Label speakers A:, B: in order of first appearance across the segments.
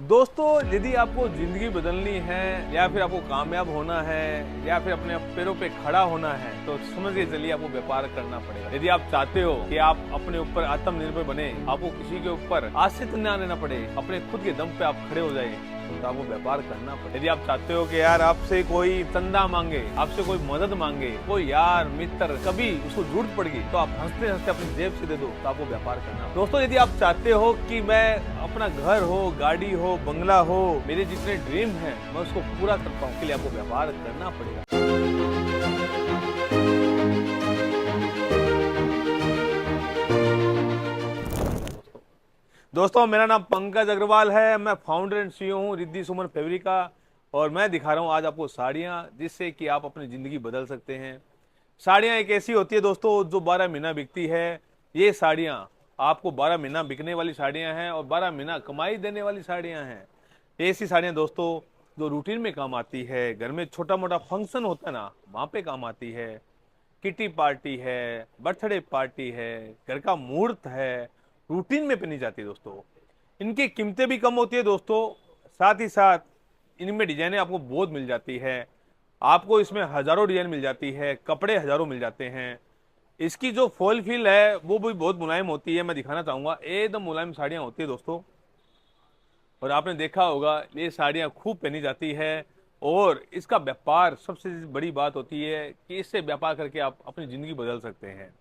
A: दोस्तों, यदि आपको जिंदगी बदलनी है या फिर आपको कामयाब होना है या फिर अपने पैरों पे खड़ा होना है तो समझ के चलिए आपको व्यापार करना पड़ेगा। यदि आप चाहते हो कि आप अपने ऊपर आत्मनिर्भर बने, आपको किसी के ऊपर आश्रित न रहना पड़े, अपने खुद के दम पे आप खड़े हो जाए, तो आपको व्यापार करना पड़ेगा। यदि आप चाहते हो कि यार आपसे कोई चंदा मांगे, आपसे कोई मदद मांगे, कोई यार मित्र कभी उसको जरूरत पड़ गई तो आप हंसते हंसते अपनी जेब से दे दो, तो आपको व्यापार करना पड़ेगा। दोस्तों, यदि आप चाहते हो कि मैं अपना घर हो, गाड़ी हो, बंगला हो, मेरे जितने ड्रीम है मैं उसको पूरा कर पाऊं, के लिए आपको व्यापार करना पड़ेगा। दोस्तों, मेरा नाम पंकज अग्रवाल है। मैं फाउंडर एंड सीईओ हूँ रिद्धि सुमन फैब्रिक का, और मैं दिखा रहा हूँ आज आपको साड़ियाँ जिससे कि आप अपनी ज़िंदगी बदल सकते हैं। साड़ियाँ एक ऐसी होती है दोस्तों जो 12 महीना बिकती है। ये साड़ियाँ आपको 12 महीना बिकने वाली साड़ियाँ हैं और 12 महीना कमाई देने वाली साड़ियाँ हैं। ऐसी साड़ियाँ दोस्तों जो रूटीन में काम आती है, घर में छोटा मोटा फंक्शन होता है ना, वहाँ पे काम आती है। किटी पार्टी है, बर्थडे पार्टी है, घर का मुहूर्त है, रूटीन में पहनी जाती है दोस्तों। इनकी कीमतें भी कम होती है दोस्तों, साथ ही साथ इनमें डिजाइनें आपको बहुत मिल जाती है। आपको इसमें हजारों डिजाइन मिल जाती है, कपड़े हजारों मिल जाते हैं। इसकी जो फॉल फील है वो भी बहुत मुलायम होती है। मैं दिखाना चाहूंगा, एकदम मुलायम साड़ियां होती है दोस्तों। और आपने देखा होगा ये साड़ियां खूब पहनी जाती है। और इसका व्यापार, सबसे बड़ी बात होती है कि इससे व्यापार करके आप अपनी जिंदगी बदल सकते हैं।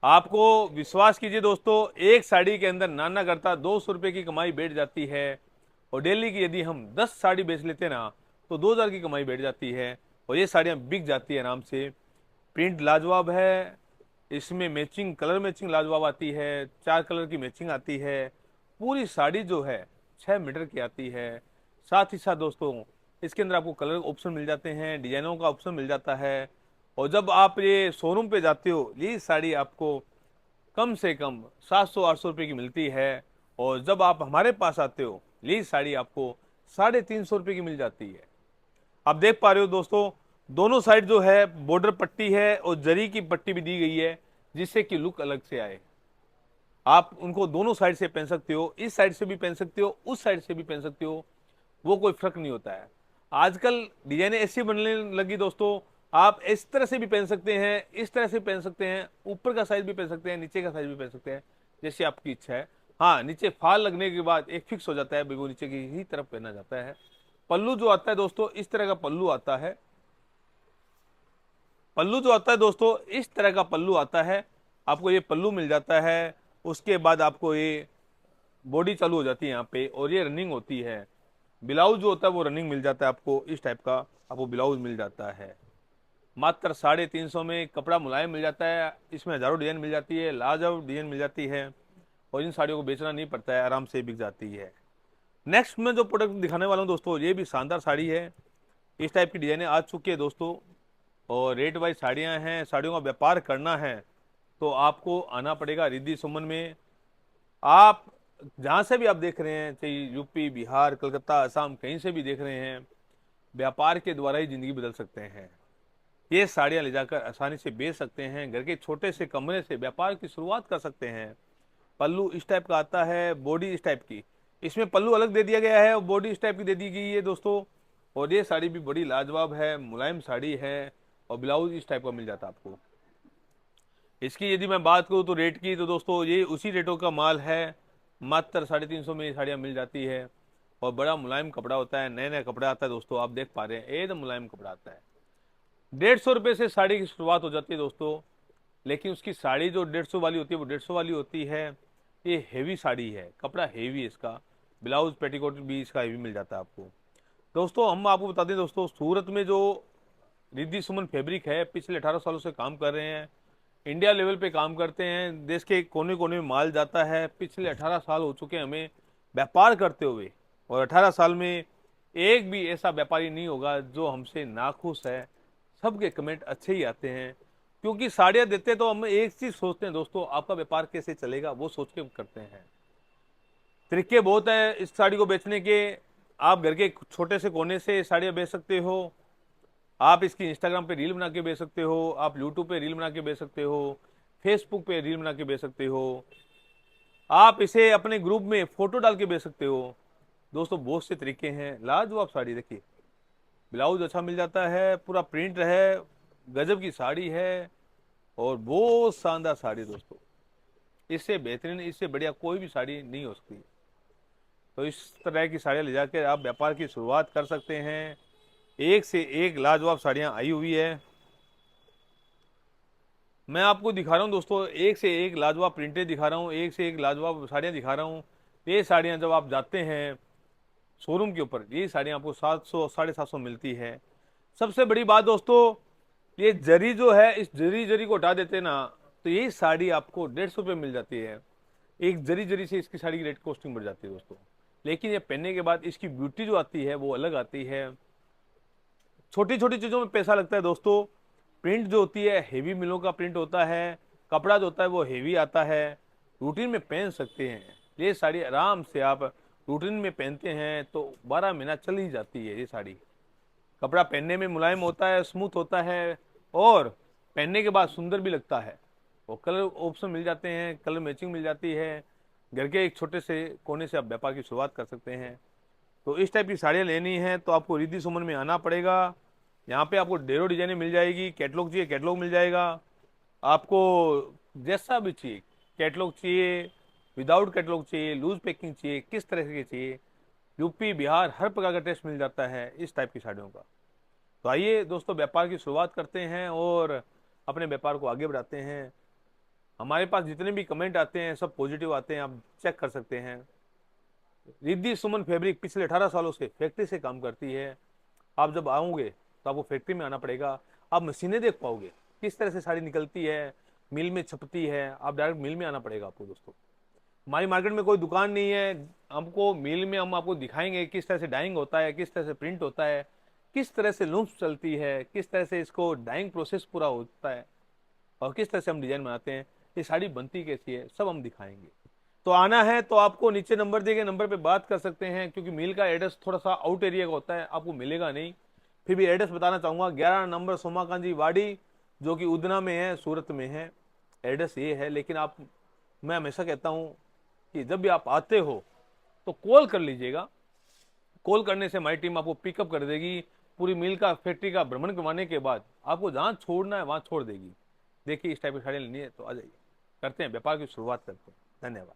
A: आपको विश्वास कीजिए दोस्तों, एक साड़ी के अंदर नाना करता 200 रुपए की कमाई बैठ जाती है। और डेली की यदि हम 10 साड़ी बेच लेते ना तो 2000 की कमाई बैठ जाती है। और ये साड़ियाँ बिक जाती है आराम से। प्रिंट लाजवाब है, इसमें मैचिंग, कलर मैचिंग लाजवाब आती है, 4 कलर की मैचिंग आती है। पूरी साड़ी जो है 6 मीटर की आती है। साथ ही साथ दोस्तों इसके अंदर आपको कलर ऑप्शन मिल जाते हैं, डिजाइनों का ऑप्शन मिल जाता है। और जब आप ये शोरूम पे जाते हो, ये साड़ी आपको कम से कम 700-800 रुपये की मिलती है। और जब आप हमारे पास आते हो, ये साड़ी आपको 350 रुपये की मिल जाती है। आप देख पा रहे हो दोस्तों, दोनों साइड जो है बॉर्डर पट्टी है और जरी की पट्टी भी दी गई है, जिससे कि लुक अलग से आए। आप उनको दोनों साइड से पहन सकते हो, इस साइड से भी पहन सकते हो, उस साइड से भी पहन सकते हो, वो कोई फर्क नहीं होता है। आजकल डिजाइनें ऐसी बनने लगी दोस्तों, आप इस तरह से भी पहन सकते हैं, इस तरह से पहन सकते हैं, ऊपर का साइज भी पहन सकते हैं, नीचे का साइज भी पहन सकते हैं, जैसे आपकी इच्छा है। हाँ, नीचे फाल लगने के बाद एक फिक्स हो जाता है, बिल्कुल नीचे की ही तरफ पहना जाता है। पल्लू जो आता है दोस्तों, इस तरह का पल्लू आता है। पल्लू जो आता है दोस्तों, इस तरह का पल्लू आता है। आपको ये पल्लू मिल जाता है। उसके बाद आपको ये बॉडी चालू हो जाती है यहाँ पे, और ये रनिंग होती है। ब्लाउज जो होता है वो रनिंग मिल जाता है आपको, इस टाइप का आपको ब्लाउज मिल जाता है। मात्र 350 में कपड़ा मुलायम मिल जाता है। इसमें हजारों डिजाइन मिल जाती है, लाजवाब डिजाइन मिल जाती है। और इन साड़ियों को बेचना नहीं पड़ता है, आराम से बिक जाती है। नेक्स्ट में जो प्रोडक्ट दिखाने वाला हूँ दोस्तों, ये भी शानदार साड़ी है। इस टाइप की डिजाइनें आ चुकी है दोस्तों, और रेट वाइज साड़ियाँ हैं। साड़ियों का व्यापार करना है तो आपको आना पड़ेगा रिद्धि सुमन में। आप जहाँ से भी आप देख रहे हैं, चाहे यूपी, बिहार, कलकत्ता, असम, कहीं से भी देख रहे हैं, व्यापार के द्वारा ही जिंदगी बदल सकते हैं। ये साड़ियाँ ले जाकर आसानी से बेच सकते हैं, घर के छोटे से कमरे से व्यापार की शुरुआत कर सकते हैं। पल्लू इस टाइप का आता है, बॉडी इस टाइप की, इसमें पल्लू अलग दे दिया गया है और बॉडी इस टाइप की दे दी गई है दोस्तों। और ये साड़ी भी बड़ी लाजवाब है, मुलायम साड़ी है। और ब्लाउज इस टाइप का मिल जाता है आपको। इसकी यदि मैं बात करूँ तो रेट की, तो दोस्तों ये उसी रेटों का माल है। मात्र 350 में ये साड़ियाँ मिल जाती है। और बड़ा मुलायम कपड़ा होता है, नया नया कपड़ा आता है दोस्तों। आप देख पा रहे हैं, एकदम मुलायम कपड़ा आता है। 150 रुपये से साड़ी की शुरुआत हो जाती है दोस्तों। लेकिन उसकी साड़ी जो 150 वाली होती है वो 150 वाली होती है। ये हेवी साड़ी है, कपड़ा हेवी है इसका। ब्लाउज पेटीकोट भी इसका हेवी मिल जाता है आपको। दोस्तों, हम आपको बता दें दोस्तों, सूरत में जो रिद्धि सुमन फैब्रिक है, पिछले 18 सालों से काम कर रहे हैं। इंडिया लेवल पे काम करते हैं, देश के कोने कोने में माल जाता है। पिछले 18 साल हो चुके हैं हमें व्यापार करते हुए। और 18 साल में एक भी ऐसा व्यापारी नहीं होगा जो हमसे नाखुश है। सबके कमेंट अच्छे ही आते हैं, क्योंकि साड़ियाँ देते तो हम एक चीज सोचते हैं दोस्तों, आपका व्यापार कैसे चलेगा, वो सोच के करते हैं। तरीके बहुत है इस साड़ी को बेचने के। आप घर के छोटे से कोने से साड़ियाँ बेच सकते हो। आप इसकी इंस्टाग्राम पे रील बना के बेच सकते हो, आप यूट्यूब पे रील बना के बेच सकते हो, फेसबुक पे रील बना के बेच सकते हो। आप इसे अपने ग्रुप में फोटो डाल के बेच सकते हो। दोस्तों बहुत से तरीके हैं। लाजवाब साड़ी देखिए, ब्लाउज अच्छा मिल जाता है, पूरा प्रिंट है, गजब की साड़ी है और बहुत शानदार साड़ी दोस्तों। इससे बेहतरीन, इससे बढ़िया कोई भी साड़ी नहीं हो सकती। तो इस तरह की साड़ियाँ ले जाकर आप व्यापार की शुरुआत कर सकते हैं। एक से एक लाजवाब साड़ियाँ आई हुई है। मैं आपको दिखा रहा हूँ दोस्तों, एक से एक लाजवाब प्रिंटें दिखा रहा हूँ, एक से एक लाजवाब साड़ियाँ दिखा रहा हूँ। ये साड़ियाँ जब आप जाते हैं शोरूम के ऊपर, ये साड़ियाँ आपको 700 750 मिलती है। सबसे बड़ी बात दोस्तों, ये जरी जो है, इस जरी जरी को हटा देते ना, तो ये साड़ी आपको 150 रुपये मिल जाती है। एक जरी जरी से इसकी साड़ी की रेट कॉस्टिंग बढ़ जाती है दोस्तों। लेकिन ये पहनने के बाद इसकी ब्यूटी जो आती है वो अलग आती है। छोटी छोटी चीज़ों में पैसा लगता है दोस्तों। प्रिंट जो होती है हेवी मिलों का प्रिंट होता है, कपड़ा जो होता है वो हेवी आता है। रूटीन में पहन सकते हैं ये साड़ी, आराम से आप रूटीन में पहनते हैं तो 12 महीना चल ही जाती है ये साड़ी। कपड़ा पहनने में मुलायम होता है, स्मूथ होता है और पहनने के बाद सुंदर भी लगता है। और कलर ऑप्शन मिल जाते हैं, कलर मैचिंग मिल जाती है। घर के एक छोटे से कोने से आप व्यापार की शुरुआत कर सकते हैं। तो इस टाइप की साड़ियाँ लेनी है तो आपको रिद्धि सुमन में आना पड़ेगा। यहाँ पे आपको ढेरों डिजाइनें मिल जाएगी। कैटलॉग चाहिए कैटलॉग मिल जाएगा आपको, जैसा भी चाहिए। कैटलॉग चाहिए, विदाउट कैटलॉग चाहिए, लूज पैकिंग चाहिए, किस तरह के चाहिए, यूपी बिहार हर प्रकार का टेस्ट मिल जाता है इस टाइप की साड़ियों का। तो आइए दोस्तों व्यापार की शुरुआत करते हैं और अपने व्यापार को आगे बढ़ाते हैं। हमारे पास जितने भी कमेंट आते हैं सब पॉजिटिव आते हैं, आप चेक कर सकते हैं। रिद्धि सुमन फैब्रिक पिछले 18 सालों से फैक्ट्री से काम करती है। आप जब आओगे तो आपको फैक्ट्री में आना पड़ेगा, आप मशीनें देख पाओगे किस तरह से साड़ी निकलती है, मिल में छपती है। आप डायरेक्ट मिल में आना पड़ेगा आपको दोस्तों। हमारी मार्केट में कोई दुकान नहीं है, हमको मिल में हम आपको दिखाएंगे किस तरह से डाइंग होता है, किस तरह से प्रिंट होता है, किस तरह से लूम्स चलती है, किस तरह से इसको डाइंग प्रोसेस पूरा होता है और किस तरह से हम डिजाइन बनाते हैं, ये साड़ी बनती कैसी है, सब हम दिखाएंगे। तो आना है तो आपको नीचे नंबर दिए गए नंबर पे बात कर सकते हैं, क्योंकि मिल का एड्रेस थोड़ा सा आउट एरिया का होता है, आपको मिलेगा नहीं। फिर भी एड्रेस बताना चाहूंगा, 11 नंबर सोमाकांजी वाड़ी, जो कि उधना में है, सूरत में है। एड्रेस ये है। लेकिन आप, मैं हमेशा कहता हूँ कि जब भी आप आते हो तो कॉल कर लीजिएगा। कॉल करने से हमारी टीम आपको पिकअप कर देगी। पूरी मिल का फैक्ट्री का भ्रमण करवाने के बाद आपको जहाँ छोड़ना है वहाँ छोड़ देगी। देखिए इस टाइप की साड़ियाँ लेनी है तो आ जाइए, करते हैं व्यापार की शुरुआत करते हैं। धन्यवाद।